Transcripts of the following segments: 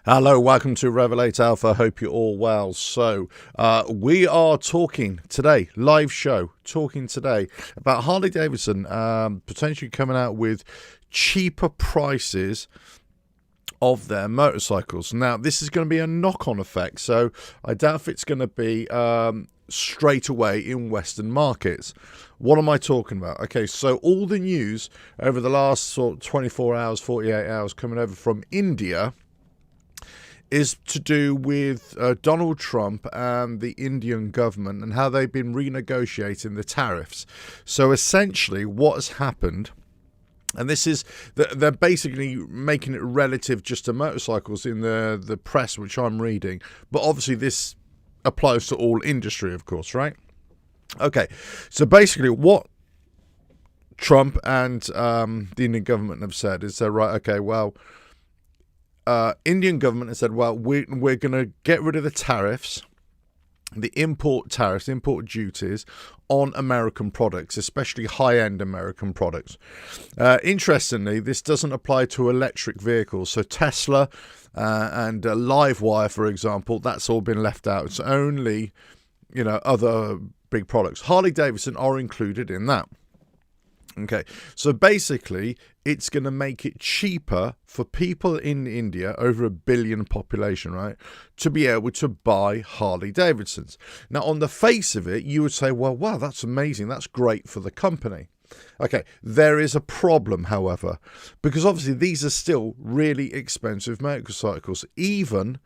Hello, welcome to Revelate Alpha. Hope you're all well. So, we are talking today, live show, talking today about Harley Davidson potentially coming out with cheaper prices of their motorcycles. Now, this is going to be a knock-on effect, so I doubt if it's going to be straight away in Western markets. What am I talking about? Okay, so all the news over the last sort of 24 hours, 48 hours coming over from India is to do with Donald Trump and the Indian government and how they've been renegotiating the tariffs. So essentially what has happened, and this is, they're basically making it relative just to motorcycles in the press, which I'm reading. But obviously this applies to all industry, of course, right? Okay, so basically what Trump and the Indian government have said is they're right, okay, well, Indian government has said, well, we're going to get rid of the tariffs, the import tariffs, import duties on American products, especially high-end American products. Interestingly, this doesn't apply to electric vehicles. So Tesla and Livewire, for example, that's all been left out. It's only, other big products. Harley Davidson are included in that. Okay, so basically, it's going to make it cheaper for people in India, over 1 billion population, right, to be able to buy Harley Davidsons. Now, on the face of it, you would say, well, wow, that's amazing. That's great for the company. Okay, there is a problem, however, because obviously these are still really expensive motorcycles. Even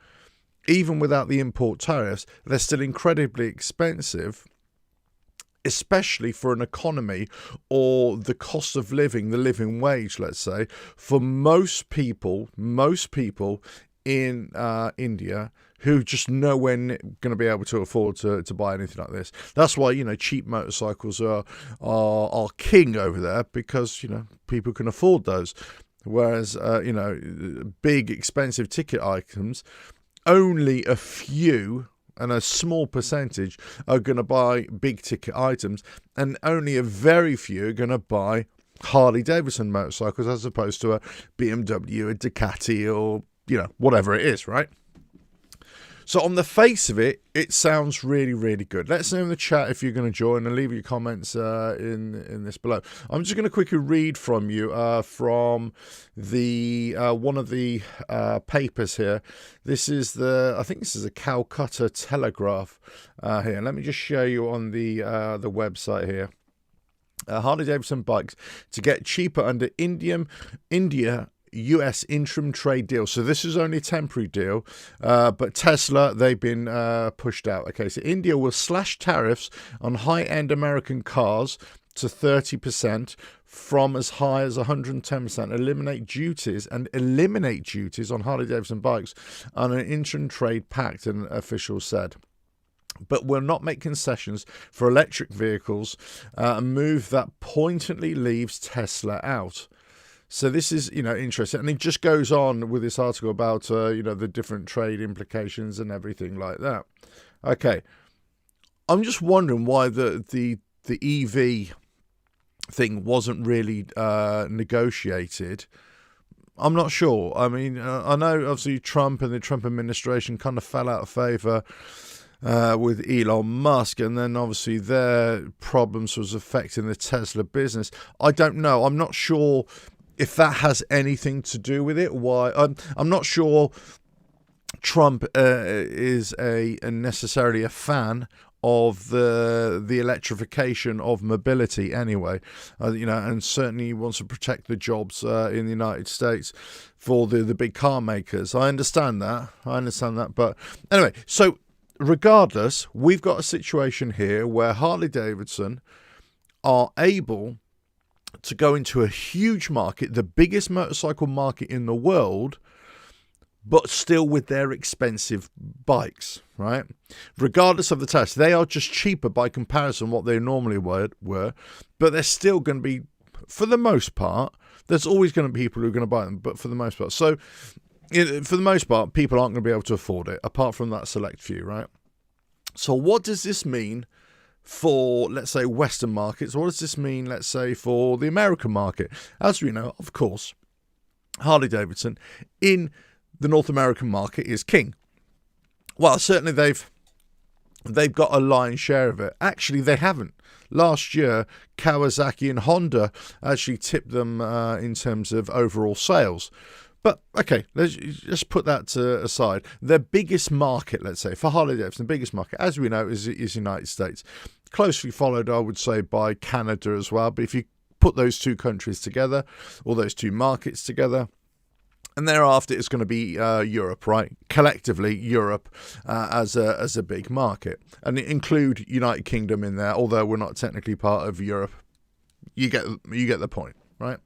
without the import tariffs, they're still incredibly expensive, especially for an economy or the cost of living, the living wage, let's say, for most people in India who just nowhere going to be able to afford to buy anything like this. That's why, cheap motorcycles are king over there, because, people can afford those. Whereas, big expensive ticket items, only a few and a small percentage are going to buy big ticket items, and only a very few are going to buy Harley Davidson motorcycles as opposed to a BMW, a Ducati, or, whatever it is, right? So on the face of it, it sounds really, really good. Let us know in the chat if you're going to join, and leave your comments in this below. I'm just going to quickly read from you from the one of the papers here. This is I think this is a Calcutta Telegraph here. Let me just show you on the website here. Harley Davidson bikes to get cheaper under India US interim trade deal. So this is only a temporary deal, but Tesla, they've been pushed out. Okay, so India will slash tariffs on high-end American cars to 30% from as high as 110%, eliminate duties on Harley Davidson bikes on an interim trade pact, an official said. But will not make concessions for electric vehicles, a move that pointedly leaves Tesla out. So this is, interesting. And it just goes on with this article about, the different trade implications and everything like that. Okay. I'm just wondering why the EV thing wasn't really negotiated. I'm not sure. I mean, I know obviously Trump and the Trump administration kind of fell out of favor with Elon Musk, and then obviously their problems was affecting the Tesla business. I don't know. I'm not sure if that has anything to do with it. Why? I'm not sure Trump is necessarily a fan of the electrification of mobility anyway, and certainly wants to protect the jobs in the United States for the big car makers. I understand that, but anyway, so regardless, we've got a situation here where Harley Davidson are able to go into a huge market, the biggest motorcycle market in the world, but still with their expensive bikes, right? Regardless of the tariffs, they are just cheaper by comparison what they normally were, but they're still going to be, for the most part, there's always going to be people who are going to buy them, but for the most part. So, for the most part, people aren't going to be able to afford it, apart from that select few, right? So what does this mean for, let's say, Western markets? What does this mean, let's say, for the American market? As we know, of course, Harley Davidson, in the North American market is king. Well, certainly they've got a lion's share of it. Actually, they haven't. Last year, Kawasaki and Honda actually tipped them in terms of overall sales. But, okay, let's just put that aside. Their biggest market, let's say, for Harley Davidson, the biggest market, as we know, is the United States. Closely followed, I would say, by Canada as well. But if you put those two countries together, or those two markets together, and thereafter it's going to be Europe, right? Collectively, Europe as a big market. And include United Kingdom in there, although we're not technically part of Europe. You get the point, right?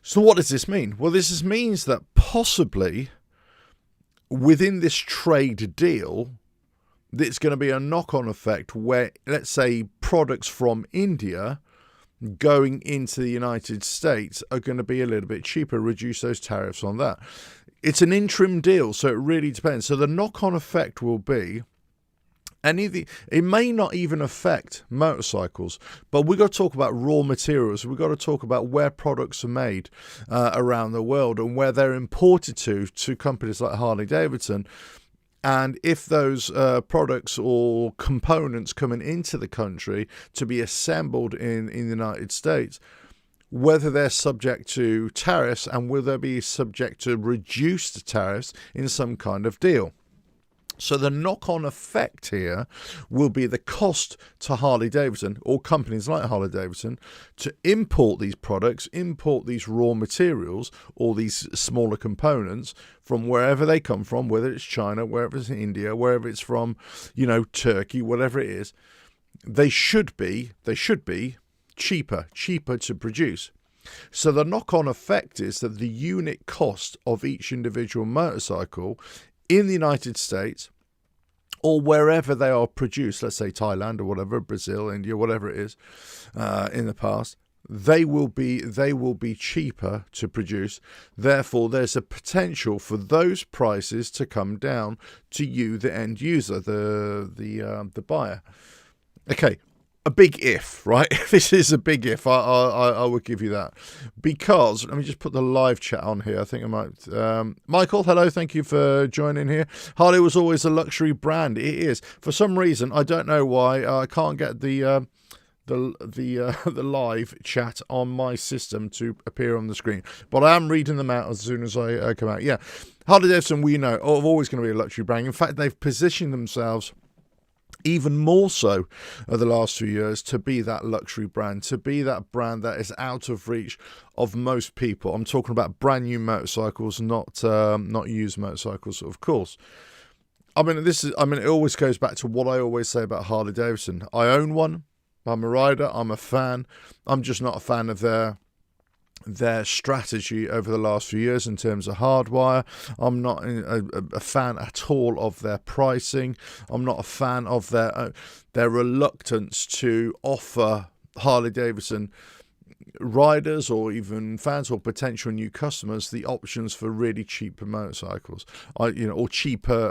So what does this mean? Well, this means that possibly within this trade deal, there's going to be a knock-on effect where, let's say, products from India going into the United States are going to be a little bit cheaper, reduce those tariffs on that. It's an interim deal, so it really depends. So the knock-on effect will be it may not even affect motorcycles, but we've got to talk about raw materials. We've got to talk about where products are made around the world and where they're imported to companies like Harley Davidson. And if those products or components coming into the country to be assembled in the United States, whether they're subject to tariffs and will they be subject to reduced tariffs in some kind of deal. So the knock-on effect here will be the cost to Harley Davidson or companies like Harley Davidson to import these products, import these raw materials or these smaller components from wherever they come from, whether it's China, wherever it's India, wherever it's from, Turkey, whatever it is. They should be cheaper to produce. So the knock-on effect is that the unit cost of each individual motorcycle in the United States or wherever they are produced, let's say Thailand or whatever, Brazil, India, whatever it is, in the past, they will be cheaper to produce. Therefore, there's a potential for those prices to come down to you, the end user, the buyer. Okay. A big if, right? This is a big if. I would give you that. Because, let me just put the live chat on here. I think I might. Michael, hello. Thank you for joining here. Harley was always a luxury brand. It is. For some reason, I don't know why, I can't get the live chat on my system to appear on the screen. But I am reading them out as soon as I come out. Yeah. Harley Davidson, we know, are always going to be a luxury brand. In fact, they've positioned themselves even more so over the last few years to be that luxury brand, to be that brand that is out of reach of most people. I'm talking about brand new motorcycles, not used motorcycles, of course. It always goes back to what I always say about Harley Davidson. I own one. I'm a rider. I'm a fan. I'm just not a fan of their strategy over the last few years in terms of hardwire. I'm not a fan at all of their pricing. I'm not a fan of their reluctance to offer Harley Davidson riders or even fans or potential new customers the options for really cheaper motorcycles, or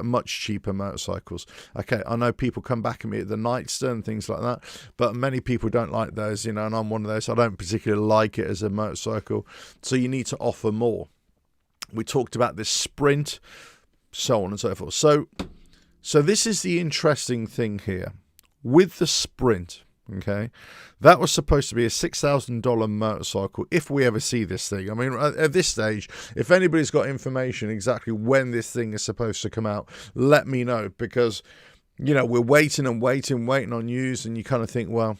much cheaper motorcycles. Okay, I know people come back at me at the Nightster and things like that, but many people don't like those, and I'm one of those. I don't particularly like it as a motorcycle, so you need to offer more. We talked about this Sprint, so on and so forth. So this is the interesting thing here with the Sprint. Okay, that was supposed to be a $6,000 motorcycle if we ever see this thing. I mean, at this stage, if anybody's got information exactly when this thing is supposed to come out, let me know, because, we're waiting on news, and you kind of think, well,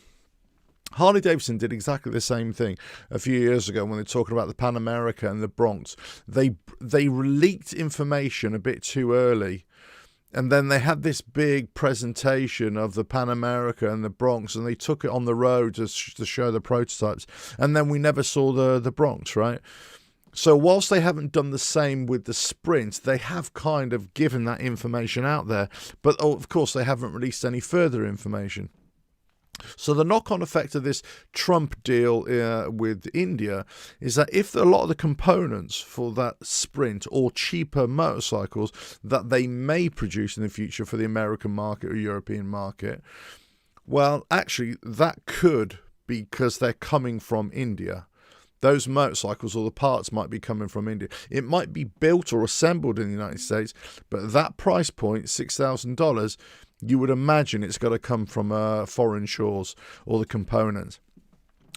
Harley Davidson did exactly the same thing a few years ago when they were talking about the Pan America and the Bronx. They leaked information a bit too early. And then they had this big presentation of the Pan America and the Bronx, and they took it on the road to show the prototypes. And then we never saw the Bronx, right? So whilst they haven't done the same with the Sprint, they have kind of given that information out there. But, of course, they haven't released any further information. So the knock-on effect of this Trump deal with India is that if a lot of the components for that Sprint or cheaper motorcycles that they may produce in the future for the American market or European market, well, actually, that could be because they're coming from India. those motorcycles or the parts might be coming from India. It might be built or assembled in the United States, but at that price point, $6,000, you would imagine it's got to come from foreign shores, or the components.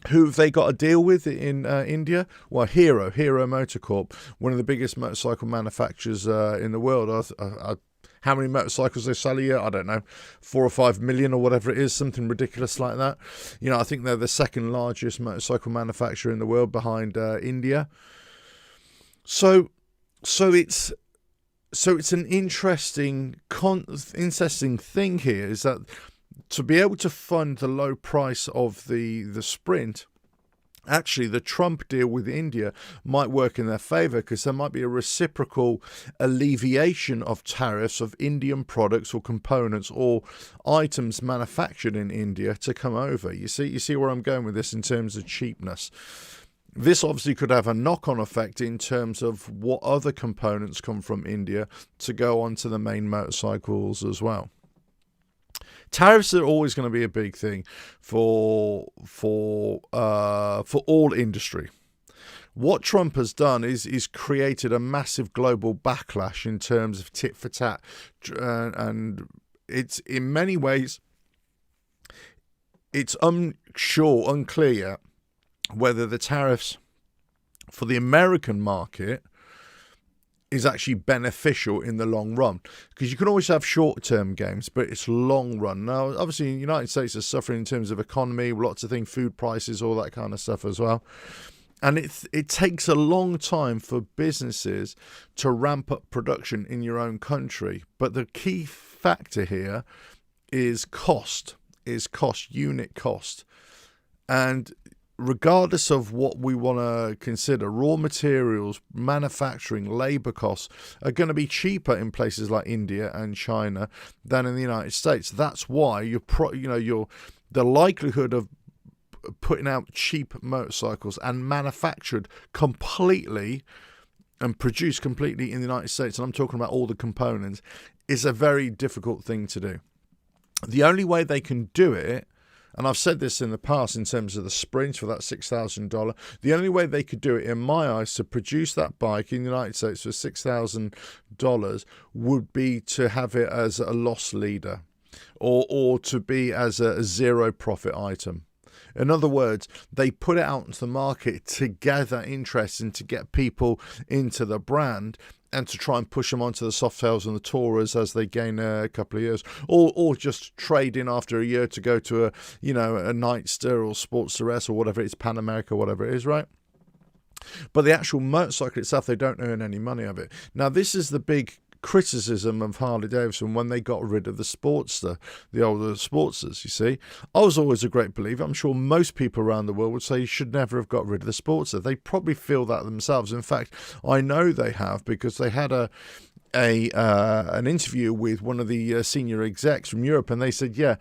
Who have they got a deal with in India? Well, Hero Motorcorp, one of the biggest motorcycle manufacturers in the world. How many motorcycles they sell a year? I don't know, 4 or 5 million or whatever it is, something ridiculous like that. You know, I think they're the second largest motorcycle manufacturer in the world behind India. So it's an interesting thing here, is that to be able to fund the low price of the Sprint, actually the Trump deal with India might work in their favor, because there might be a reciprocal alleviation of tariffs of Indian products or components or items manufactured in India to come over. You see where I'm going with this in terms of cheapness. This obviously could have a knock-on effect in terms of what other components come from India to go onto the main motorcycles as well. Tariffs are always going to be a big thing for all industry. What Trump has done is created a massive global backlash in terms of tit for tat, and it's in many ways it's unclear whether the tariffs for the American market is actually beneficial in the long run, because you can always have short-term gains, but it's long run. Now, obviously, the United States is suffering in terms of economy, lots of things, food prices, all that kind of stuff as well. And it takes a long time for businesses to ramp up production in your own country. But the key factor here is unit cost. And regardless of what we want to consider, raw materials, manufacturing, labor costs are going to be cheaper in places like India and China than in the United States. That's why the likelihood of putting out cheap motorcycles and manufactured completely and produced completely in the United States, and I'm talking about all the components, is a very difficult thing to do. The only way they can do it, and I've said this in the past in terms of the Sprint for that $6,000, the only way they could do it, in my eyes, to produce that bike in the United States for $6,000 would be to have it as a loss leader, or to be as a zero profit item. In other words, they put it out into the market to gather interest and to get people into the brand, and to try and push them onto the Softails and the Taurus as they gain a couple of years, or just trade in after a year to go to a Nightster or Sportster S or whatever it is, Pan America, whatever it is, right? But the actual motorcycle itself, they don't earn any money of it. Now, this is the big criticism of Harley Davidson when they got rid of the Sportster, the older Sportsters, you see. I was always a great believer. I'm sure most people around the world would say you should never have got rid of the Sportster. They probably feel that themselves. In fact, I know they have, because they had an interview with one of the senior execs from Europe, and they said, the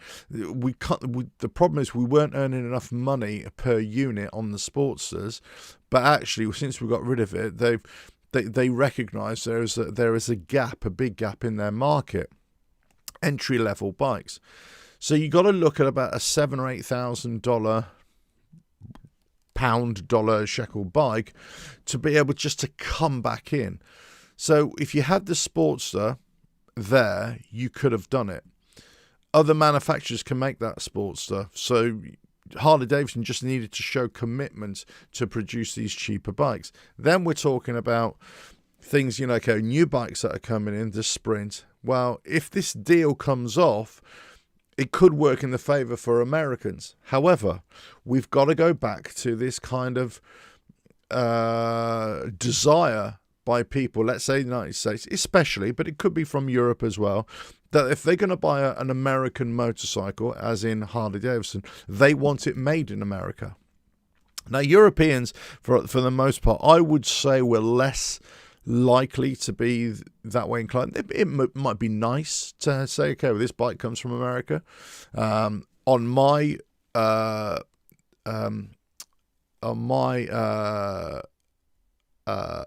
problem is we weren't earning enough money per unit on the Sportsters, but actually since we got rid of it, they recognise there is a big gap in their market, entry level bikes. So you got to look at about a $7,000 or $8,000 pound, dollar, shekel bike to be able just to come back in. So if you had the Sportster there, you could have done it. Other manufacturers can make that Sportster, so Harley Davidson just needed to show commitment to produce these cheaper bikes. Then we're talking about things, new bikes that are coming in, the Sprint. Well, if this deal comes off, it could work in the favor for Americans. However, we've got to go back to this kind of desire by people, let's say the United States especially, but it could be from Europe as well, that if they're going to buy an American motorcycle, as in Harley Davidson, they want it made in America. Now, Europeans, for the most part, I would say were less likely to be that way inclined. It might be nice to say, okay, well, this bike comes from America. On my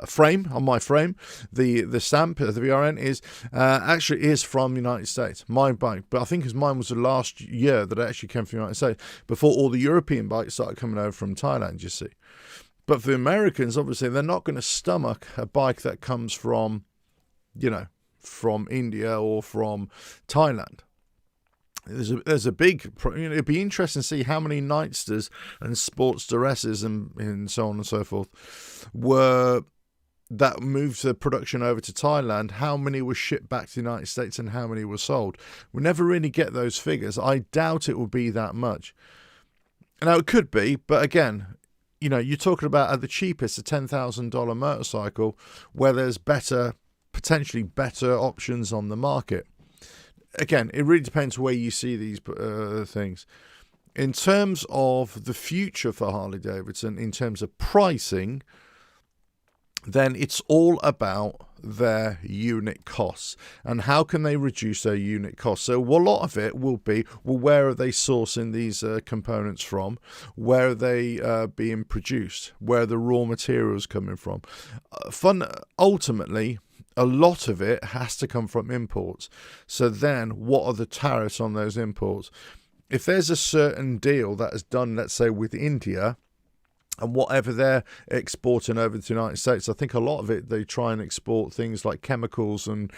frame, the stamp, the VRN is actually from the United States, my bike. But I think as mine was the last year that it actually came from the United States, before all the European bikes started coming over from Thailand, you see. But for the Americans, obviously, they're not going to stomach a bike that comes from, from India or from Thailand. There's a big, it'd be interesting to see how many Nightsters and Sportsteresses and so on and so forth were that moved the production over to Thailand, how many were shipped back to the United States and how many were sold. We never really get those figures. I doubt it will be that much. Now, it could be, but again, you're talking about at the cheapest a $10,000 motorcycle where there's potentially better options on the market. Again, it really depends where you see these things. In terms of the future for Harley Davidson, in terms of pricing, then it's all about their unit costs and how can they reduce their unit costs. So a lot of it will be, where are they sourcing these components from? Where are they being produced? Where are the raw materials coming from? Ultimately, a lot of it has to come from imports. So then what are the tariffs on those imports? If there's a certain deal that is done, let's say with India, and whatever they're exporting over to the United States, I think a lot of it, they try and export things like chemicals and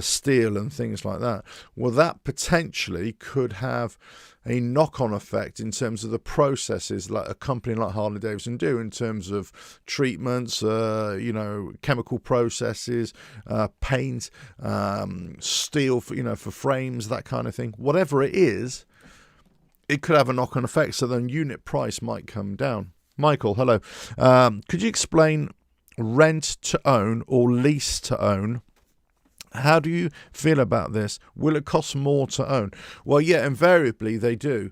steel and things like that. Well, that potentially could have a knock-on effect in terms of the processes like a company like Harley Davidson do in terms of treatments, chemical processes, paint, steel for frames, that kind of thing. Whatever it is, it could have a knock-on effect, so then unit price might come down. Michael, hello. Could you explain rent to own or lease to own? How do you feel about this? Will it cost more to own? Well, yeah, invariably they do.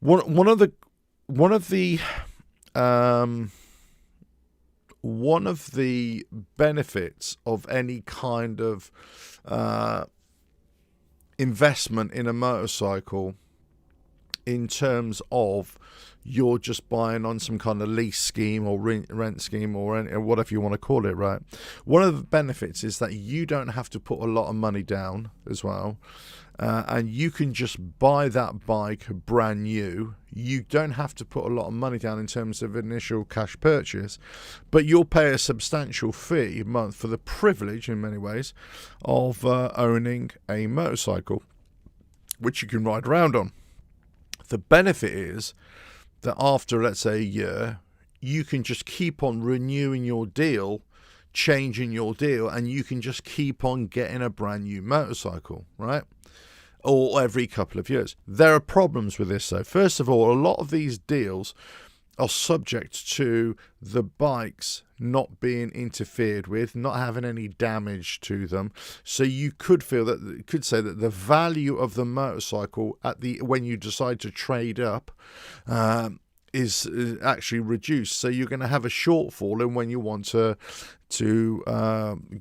One of the benefits of any kind of investment in a motorcycle, in terms of you're just buying on some kind of lease scheme or rent scheme or whatever you want to call it, right? One of the benefits is that you don't have to put a lot of money down as well. And you can just buy that bike brand new. You don't have to put a lot of money down in terms of initial cash purchase, but you'll pay a substantial fee a month for the privilege, in many ways, of owning a motorcycle, which you can ride around on. The benefit is that after, let's say, a year, you can just keep on renewing your deal, changing your deal, and you can just keep on getting a brand new motorcycle, right? Or every couple of years. There are problems with this, though. First of all, a lot of these deals are subject to the bikes not being interfered with, not having any damage to them. So you could say that the value of the motorcycle when you decide to trade up is actually reduced. So you're going to have a shortfall in when you want to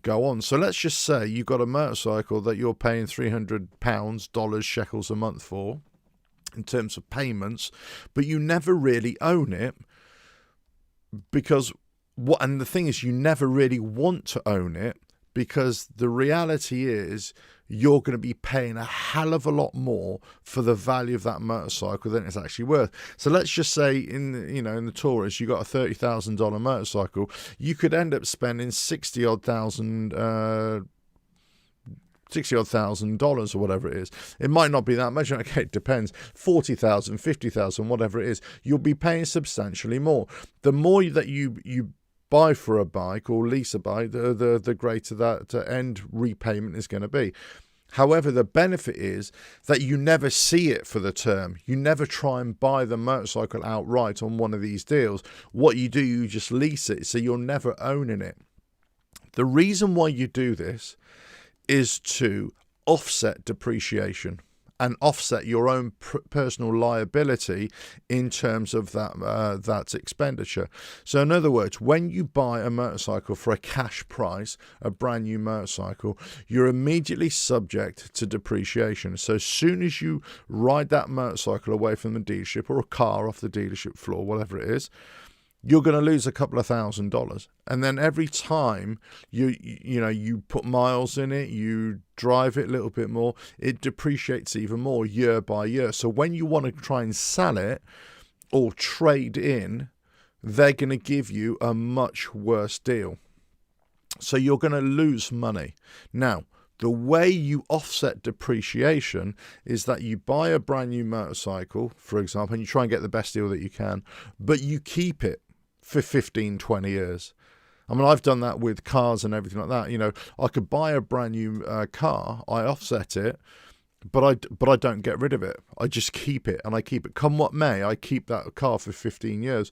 go on. So let's just say you've got a motorcycle that you're paying £300, shekels a month for, in terms of payments, but you never really own it and the thing is, you never really want to own it, because the reality is you're going to be paying a hell of a lot more for the value of that motorcycle than it's actually worth. So let's just say in the Taurus, you got a $30,000 motorcycle, you could end up spending $60,000 or whatever it is. It might not be that much. Okay, it depends. 40,000, 50,000, whatever it is. You'll be paying substantially more. The more that you buy for a bike or lease a bike, the greater that end repayment is going to be. However, the benefit is that you never see it for the term. You never try and buy the motorcycle outright on one of these deals. What you do, you just lease it, so you're never owning it. The reason why you do this is to offset depreciation and offset your own personal liability in terms of that expenditure. So in other words, when you buy a motorcycle for a cash price, a brand new motorcycle, you're immediately subject to depreciation. So as soon as you ride that motorcycle away from the dealership, or a car off the dealership floor, whatever it is, you're going to lose a couple of $1,000s. And then every time you put miles in it, you drive it a little bit more, it depreciates even more year by year. So when you want to try and sell it or trade in they're going to give you a much worse deal. So you're going to lose money. Now, the way you offset depreciation is that you buy a brand new motorcycle, for example, and you try and get the best deal that you can, but you keep it for 15, 20 years. I mean, I've done that with cars and everything like that. You know, I could buy a brand new car, I offset it, but I don't get rid of it. I just keep it, and I keep it. Come what may, I keep that car for 15 years.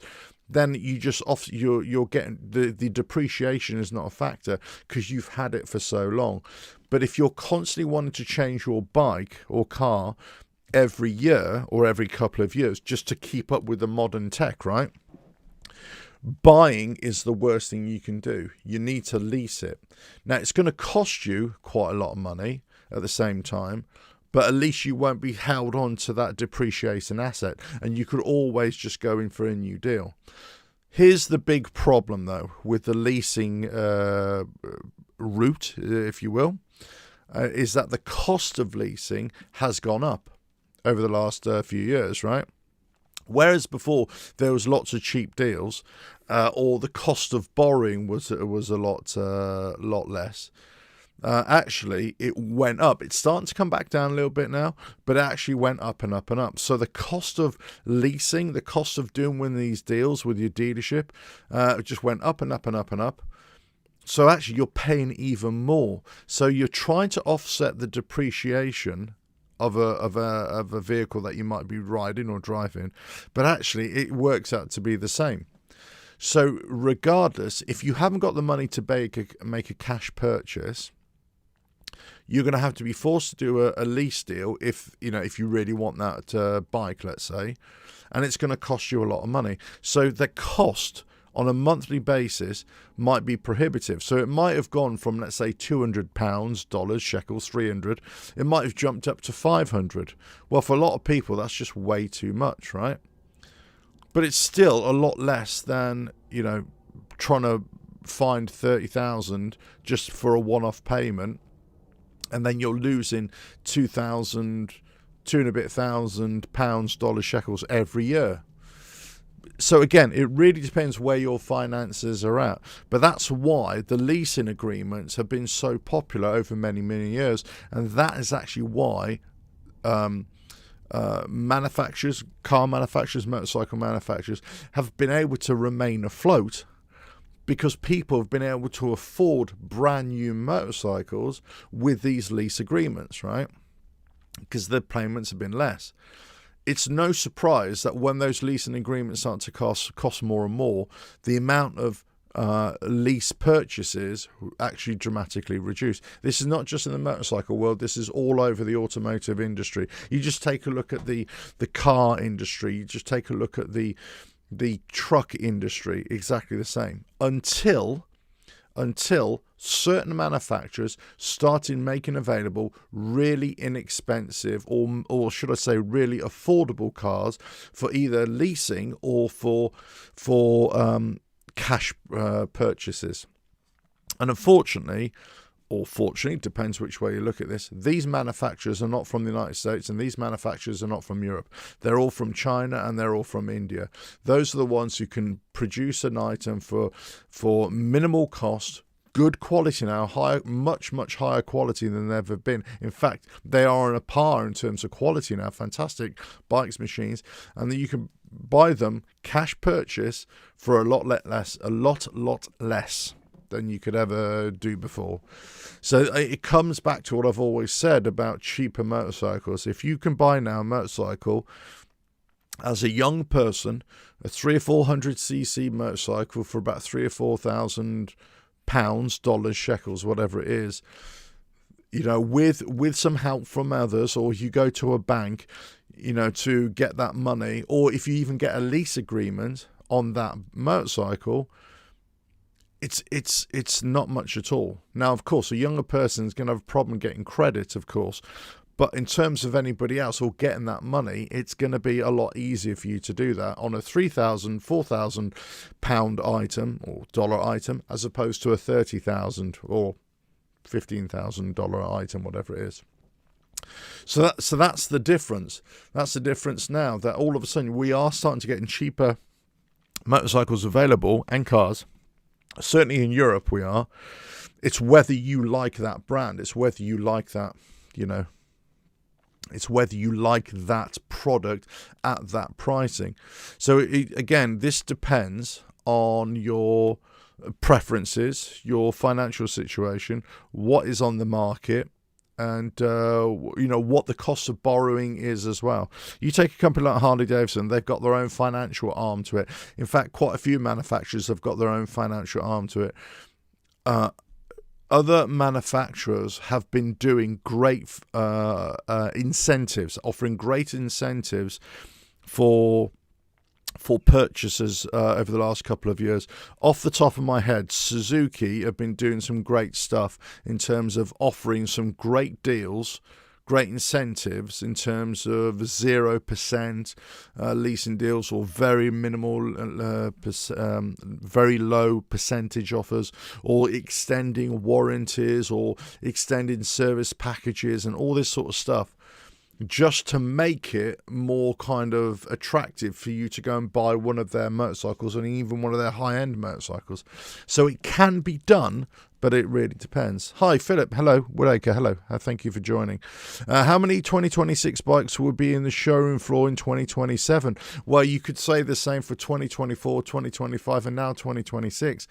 Then you just you're getting the depreciation is not a factor because you've had it for so long. But if you're constantly wanting to change your bike or car every year or every couple of years just to keep up with the modern tech, right? Buying is the worst thing you can do. You need to lease it. Now, it's going to cost you quite a lot of money at the same time, but at least you won't be held on to that depreciating asset, and you could always just go in for a new deal. Here's the big problem, though, with the leasing route, if you will, is that the cost of leasing has gone up over the last few years, right? Whereas before there was lots of cheap deals, or the cost of borrowing was a lot less. Actually, it went up. It's starting to come back down a little bit now, but it actually went up and up and up. So the cost of leasing, the cost of doing one of these deals with your dealership, just went up and up and up and up. So actually, you're paying even more. So you're trying to offset the depreciation of a vehicle that you might be riding or driving, but actually it works out to be the same. So regardless, if you haven't got the money to make a cash purchase, you're going to have to be forced to do a lease deal if you really want that bike, let's say, and it's going to cost you a lot of money. So the cost on a monthly basis might be prohibitive. So it might have gone from, let's say, £200, dollars, shekels, 300. It might have jumped up to 500. Well, for a lot of people, that's just way too much, right? But it's still a lot less than, trying to find 30,000 just for a one-off payment, and then you're losing 2,000, two and a bit thousand pounds, dollars, shekels every year. So again, it really depends where your finances are at. But that's why the leasing agreements have been so popular over many, many years. And that is actually why manufacturers, car manufacturers, motorcycle manufacturers have been able to remain afloat, because people have been able to afford brand new motorcycles with these lease agreements, right? Because the payments have been less. It's no surprise that when those leasing agreements start to cost more and more, the amount of lease purchases actually dramatically reduce. This is not just in the motorcycle world. This is all over the automotive industry. You just take a look at the car industry. You just take a look at the truck industry. Exactly the same. Until certain manufacturers started making available really inexpensive or should I say really affordable cars for either leasing or for cash purchases. And unfortunately, or fortunately, depends which way you look at this, these manufacturers are not from the United States, and these manufacturers are not from Europe. They're all from China, and they're all from India. Those are the ones who can produce an item for minimal cost, good quality now, much higher quality than they've ever been. In fact, they are on a par in terms of quality now. Fantastic bikes, machines, and that you can buy them cash purchase for a lot less than you could ever do before. So it comes back to what I've always said about cheaper motorcycles. If you can buy now a motorcycle as a young person, a 300 or 400cc motorcycle for about £3,000 or £4,000, dollars, shekels, whatever it is, with some help from others, or you go to a bank, to get that money, or if you even get a lease agreement on that motorcycle, it's not much at all. Now, of course, a younger person is going to have a problem getting credit, of course, but in terms of anybody else or getting that money, it's going to be a lot easier for you to do that on a £3,000, £4,000 item or dollar item, as opposed to a $30,000 or $15,000 item, whatever it is. So that's the difference. That's the difference now, that all of a sudden we are starting to get cheaper motorcycles available and cars. Certainly in Europe we are. It's whether you like that brand. It's whether you like that, it's whether you like that product at that pricing. So again, this depends on your preferences, your financial situation, what is on the market, and what the cost of borrowing is as well. You take a company like Harley Davidson, they've got their own financial arm to it. In fact, quite a few manufacturers have got their own financial arm to it. Other manufacturers have been doing great incentives, offering great incentives for purchasers over the last couple of years. Off the top of my head, Suzuki have been doing some great stuff in terms of offering some great deals, great incentives in terms of 0% leasing deals or very minimal, very low percentage offers, or extending warranties or extending service packages and all this sort of stuff, just to make it more kind of attractive for you to go and buy one of their motorcycles, and even one of their high-end motorcycles. So it can be done, but it really depends. Hi, Philip. Hello. Woodacre. Hello. Thank you for joining. How many 2026 bikes will be in the showroom floor in 2027? Well, you could say the same for 2024, 2025, and now 2026.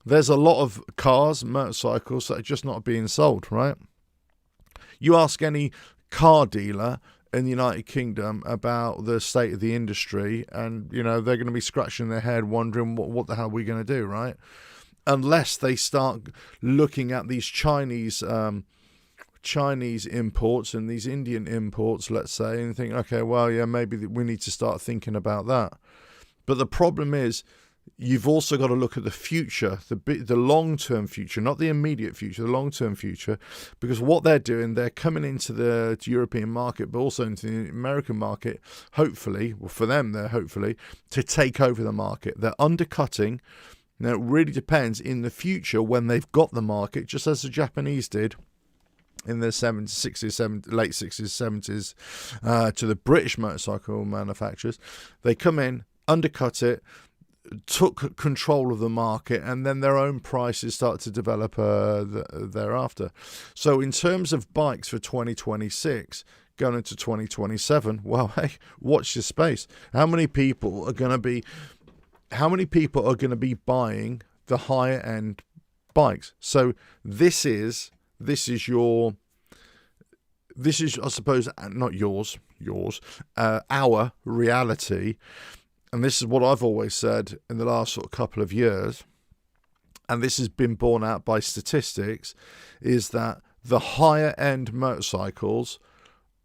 There's a lot of cars, motorcycles that are just not being sold, right? You ask any car dealer in the United Kingdom about the state of the industry, and they're going to be scratching their head wondering what the hell are we going to do, right? Unless they start looking at these Chinese imports and these Indian imports, let's say, and think, okay, well, yeah, maybe we need to start thinking about that. But the problem is, you've also got to look at the future, the long-term future, not the immediate future, the long-term future, because what they're doing, they're coming into the European market, but also into the American market, hopefully, well, for them, they're hopefully, to take over the market. They're undercutting. Now, it really depends in the future when they've got the market, just as the Japanese did in the 70s, 60s, late 60s, 70s, to the British motorcycle manufacturers. They come in, undercut it, took control of the market, and then their own prices start to develop thereafter. So in terms of bikes for 2026 going into 2027, well, hey, watch your space. How many people are going to be buying the higher end bikes? So this is I suppose not yours, our reality. And this is what I've always said in the last sort of couple of years, and this has been borne out by statistics, is that the higher end motorcycles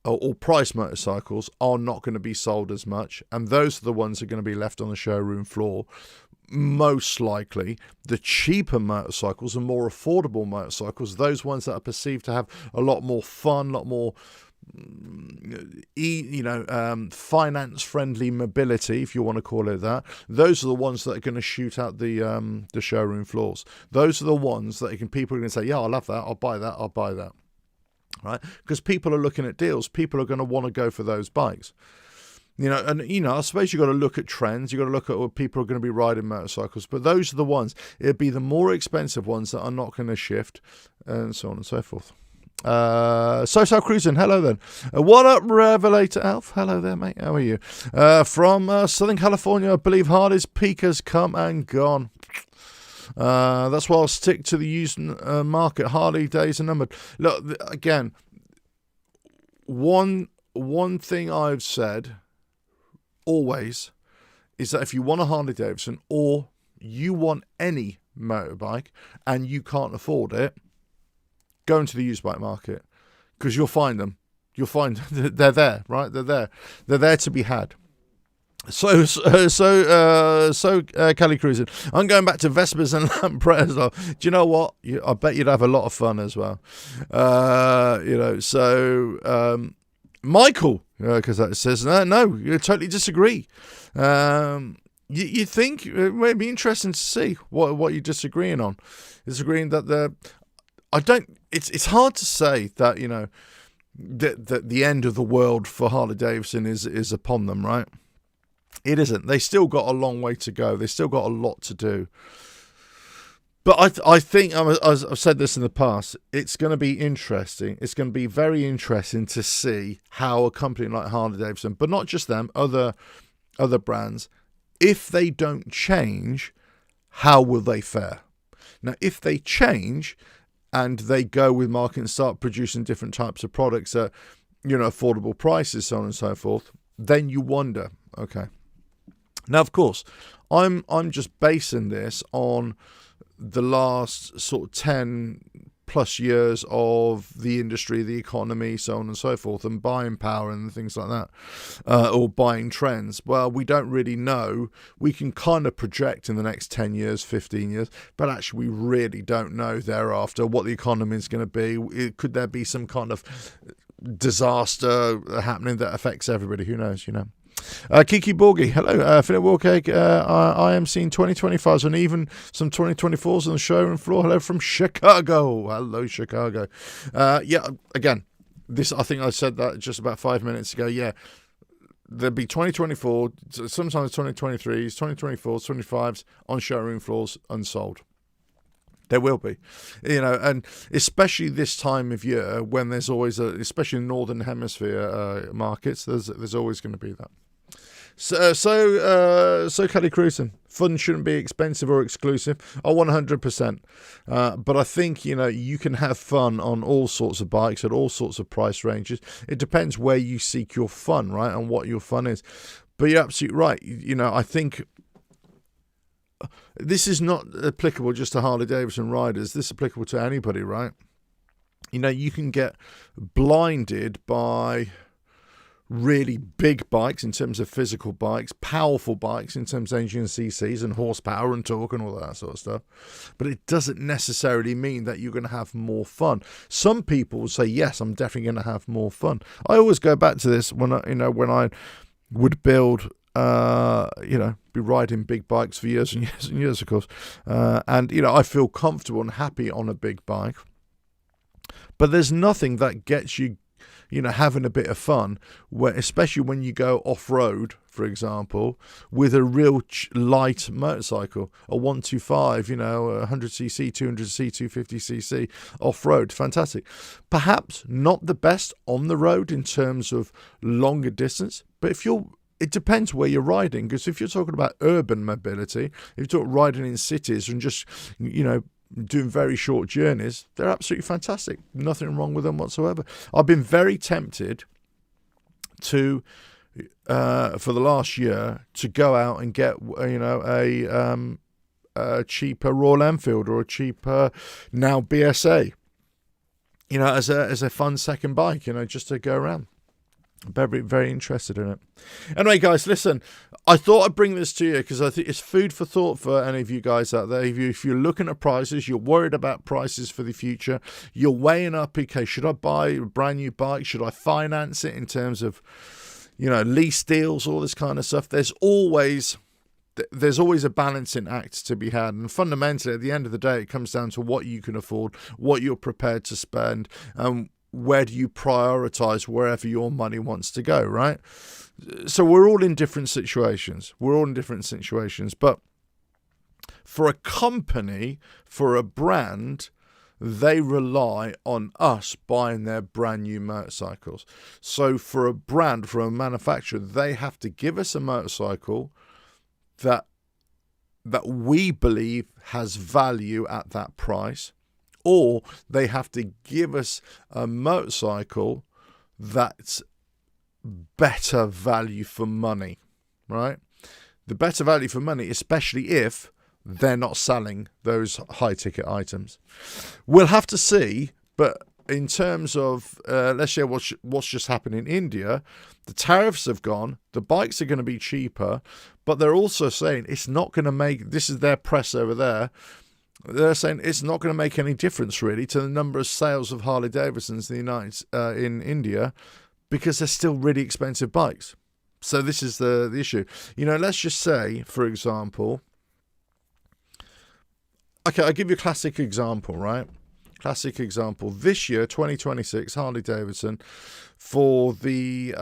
or price motorcycles are not going to be sold as much, and those are the ones that are going to be left on the showroom floor. Most likely, the cheaper motorcycles and more affordable motorcycles, those ones that are perceived to have a lot more fun, a lot more finance-friendly mobility, if you want to call it that. Those are the ones that are going to shoot out the showroom floors. Those are the ones that people are going to say, yeah, I love that, I'll buy that, right? Because people are looking at deals. People are going to want to go for those bikes. I suppose you've got to look at trends. You've got to look at what people are going to be riding motorcycles. But those are the ones. It'd be the more expensive ones that are not going to shift, and so on and so forth. So Cruising, hello then. What up, Revelator Alf? Hello there, mate. How are you? From Southern California, I believe Harley's peak has come and gone. That's why I'll stick to the used market. Harley days are numbered. Look, again, one thing I've said always is that if you want a Harley Davidson or you want any motorbike and you can't afford it, go into the used bike market, because you'll find them. You'll find they're there, right? They're there to be had. So Cali Cruising. I'm going back to Vespers and Lambretta as well. Do you know what? I bet you'd have a lot of fun as well. Michael, because that says no, you totally disagree. You think it may be interesting to see what you're disagreeing on. Disagreeing that it's hard to say that, that the end of the world for Harley Davidson is upon them, right? It isn't. They still got a long way to go. They still got a lot to do. But I think, as I've said this in the past, it's going to be interesting. It's going to be very interesting to see how a company like Harley Davidson, but not just them, other brands, if they don't change, how will they fare? Now, if they change and they go with market and start producing different types of products at, affordable prices, so on and so forth, then you wonder, okay. Now, of course, I'm just basing this on the last sort of 10 plus years of the industry, the economy, so on and so forth, and buying power and things like that, or buying trends. Well, we don't really know. We can kind of project in the next 10 years, 15 years, but actually we really don't know thereafter what the economy is going to be. Could there be some kind of disaster happening that affects everybody? Who knows, Kiki Borgi, hello. Philip Walker, I am seeing 2025s and even some 2024s on the showroom floor. Hello from Chicago. Hello, Chicago. Again, this, I think I said that just about 5 minutes ago. Yeah, there'll be 2024, sometimes 2023s, 2024s, 25s on showroom floors unsold. There will be, and especially this time of year when there's always especially in Northern Hemisphere markets, there's always going to be that. So Kelly Cruisen, fun shouldn't be expensive or exclusive. 100%. But I think, you can have fun on all sorts of bikes at all sorts of price ranges. It depends where you seek your fun, right, and what your fun is. But you're absolutely right. I think this is not applicable just to Harley Davidson riders. This is applicable to anybody, right? You can get blinded by really big bikes in terms of physical bikes, powerful bikes in terms of engine CCs and horsepower and torque and all that sort of stuff. But it doesn't necessarily mean that you're going to have more fun. Some people will say, yes, I'm definitely going to have more fun. I always go back to this when I would build, be riding big bikes for years and years and years, of course. I feel comfortable and happy on a big bike. But there's nothing that gets you, having a bit of fun, especially when you go off-road, for example, with a real light motorcycle, a 125, 100cc, 200cc, 250cc off-road. Fantastic. Perhaps not the best on the road in terms of longer distance, but it depends where you're riding, because if you're talking about urban mobility, if you're talking riding in cities and just, doing very short journeys, they're absolutely fantastic. Nothing wrong with them whatsoever. I've been very tempted to, for the last year, to go out and get, a cheaper Royal Enfield or a cheaper now BSA, as a fun second bike, just to go around. Very, very interested in it. Anyway, guys, listen, I thought I'd bring this to you because I think it's food for thought for any of you guys out there. If you're looking at prices, you're worried about prices for the future, you're weighing up, okay, should I buy a brand new bike? Should I finance it in terms of, lease deals, all this kind of stuff? There's always a balancing act to be had. And fundamentally, at the end of the day, it comes down to what you can afford, what you're prepared to spend, where do you prioritize wherever your money wants to go, right? So we're all in different situations. But for a company, for a brand, they rely on us buying their brand new motorcycles. So for a brand, for a manufacturer, they have to give us a motorcycle that we believe has value at that price, or they have to give us a motorcycle that's better value for money, right? The better value for money, especially if they're not selling those high-ticket items. We'll have to see, but in terms of, let's share what's just happened in India. The tariffs have gone, the bikes are going to be cheaper, but they're also saying it's not going to make, this is their press over there, they're saying it's not going to make any difference really to the number of sales of Harley Davidsons in India, because they're still really expensive bikes. So this is the issue. Let's just say, for example, okay, I'll give you a classic example, right? Classic example. This year, 2026, Harley Davidson, for the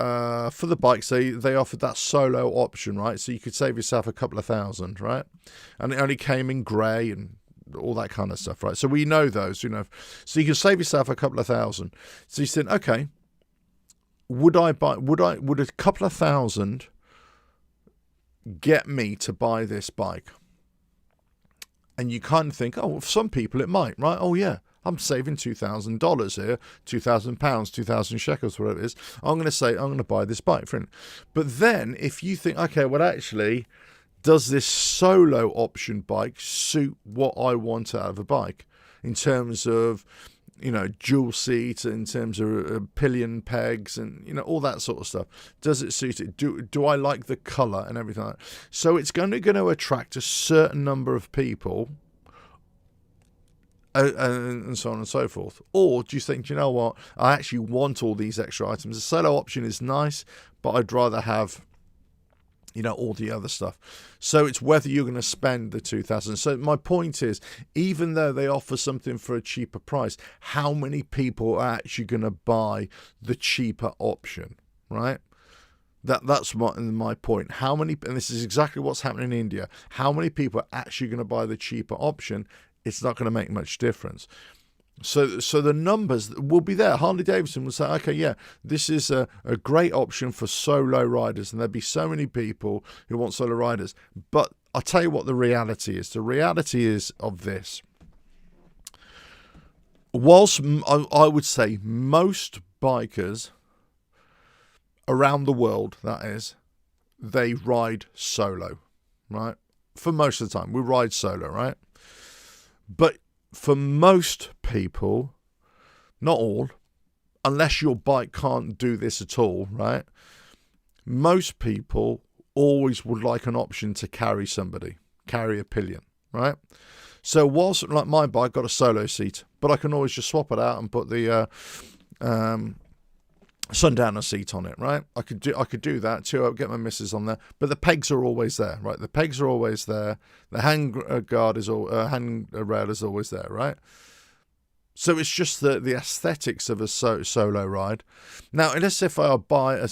bikes, they offered that solo option, right? So you could save yourself a couple of thousand, right? And it only came in grey and all that kind of stuff, right? So we know those, So you can save yourself a couple of thousand. So you think, okay, would a couple of thousand get me to buy this bike? And you kind of think, oh, well, for some people it might, right? Oh yeah, I'm saving $2,000 here, £2,000, 2,000 shekels, whatever it is. I'm going to buy this bike for it. But then if you think, okay, well, actually, does this solo option bike suit what I want out of a bike in terms of, dual seat, in terms of pillion pegs and, all that sort of stuff? Does it suit it? Do I like the colour and everything like that? So it's going to attract a certain number of people and so on and so forth. Or do you think, what, I actually want all these extra items. The solo option is nice, but I'd rather have, all the other stuff. So it's whether you're going to spend the 2,000. So my point is, even though they offer something for a cheaper price, how many people are actually going to buy the cheaper option, right? That's my point. How many, and this is exactly what's happening in India, how many people are actually going to buy the cheaper option? It's not going to make much difference. So the numbers will be there. Harley Davidson will say, okay, yeah, this is a great option for solo riders, and there'll be so many people who want solo riders. But I'll tell you what the reality is. The reality is of this. Whilst I would say most bikers around the world, that is, they ride solo, right? For most of the time, we ride solo, right? But for most people, not all, unless your bike can't do this at all, right? Most people always would like an option to carry a pillion, right? So whilst, like, my bike got a solo seat, but I can always just swap it out and put the sundowner seat on it, right? I could do that too. I'll get my missus on there, but the pegs are always there, right? The pegs are always there. The hand rail is always there, right? So it's just the aesthetics of a solo ride. Now, unless if I buy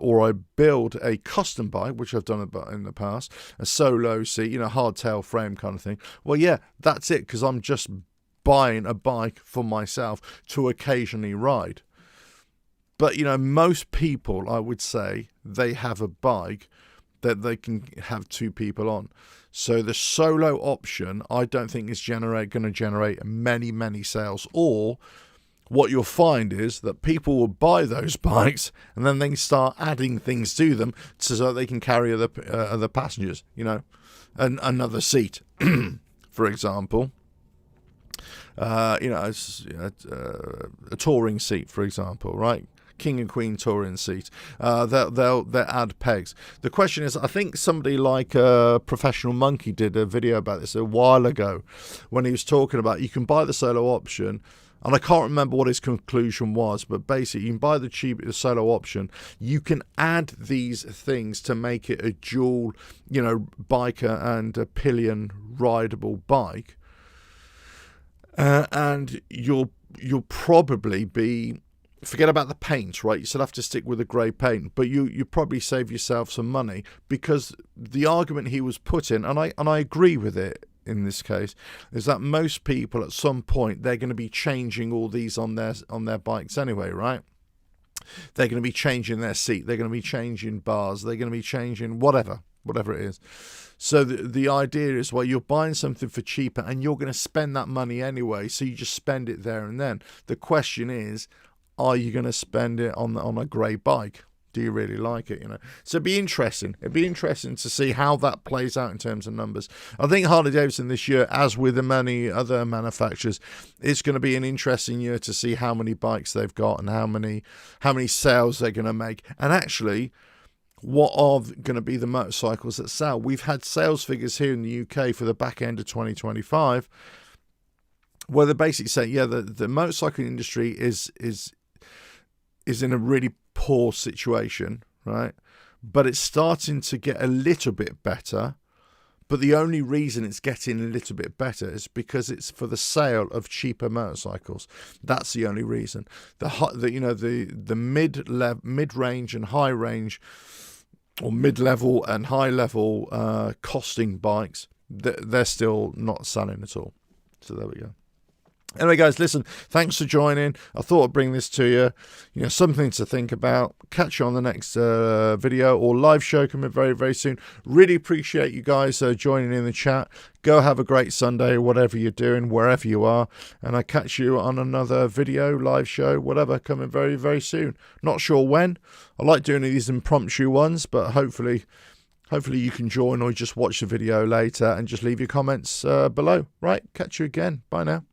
or I build a custom bike, which I've done in the past, a solo seat, hardtail frame kind of thing. Well, yeah, that's it, because I'm just buying a bike for myself to occasionally ride. But, most people, I would say, they have a bike that they can have two people on. So the solo option, I don't think is going to generate many, many sales. Or what you'll find is that people will buy those bikes and then they start adding things to them so that they can carry other passengers, and another seat, for example. A touring seat, for example, right? King and Queen touring seat. They'll add pegs. The question is, I think somebody like Professional Monkey did a video about this a while ago when he was talking about you can buy the solo option, and I can't remember what his conclusion was, but basically you can buy the solo option. You can add these things to make it a dual, biker and a pillion rideable bike, and you'll probably be. Forget about the paint, right? You still have to stick with the grey paint, but you probably save yourself some money, because the argument he was putting, and I agree with it in this case, is that most people at some point they're going to be changing all these on their bikes anyway, right? They're going to be changing their seat, they're going to be changing bars, they're going to be changing whatever it is. So the idea is, well, you're buying something for cheaper and you're going to spend that money anyway, so you just spend it there and then. The question is, are you going to spend it on a grey bike? Do you really like it? So it'd be interesting. It'd be interesting to see how that plays out in terms of numbers. I think Harley Davidson this year, as with the many other manufacturers, it's going to be an interesting year to see how many bikes they've got and how many sales they're going to make. And actually, what are going to be the motorcycles that sell? We've had sales figures here in the UK for the back end of 2025, where they're basically saying, yeah, the motorcycle industry is in a really poor situation, right? But it's starting to get a little bit better, But the only reason it's getting a little bit better is because it's for the sale of cheaper motorcycles. That's the only reason. The mid-range and high range, or mid-level and high-level costing bikes, they're still not selling at all. So there we go. Anyway, guys, listen, thanks for joining. I thought I'd bring this to you. Something to think about. Catch you on the next video or live show coming very, very soon. Really appreciate you guys joining in the chat. Go have a great Sunday, whatever you're doing, wherever you are. And I catch you on another video, live show, whatever, coming very, very soon. Not sure when. I like doing these impromptu ones, but hopefully you can join or just watch the video later and just leave your comments below. Right, catch you again. Bye now.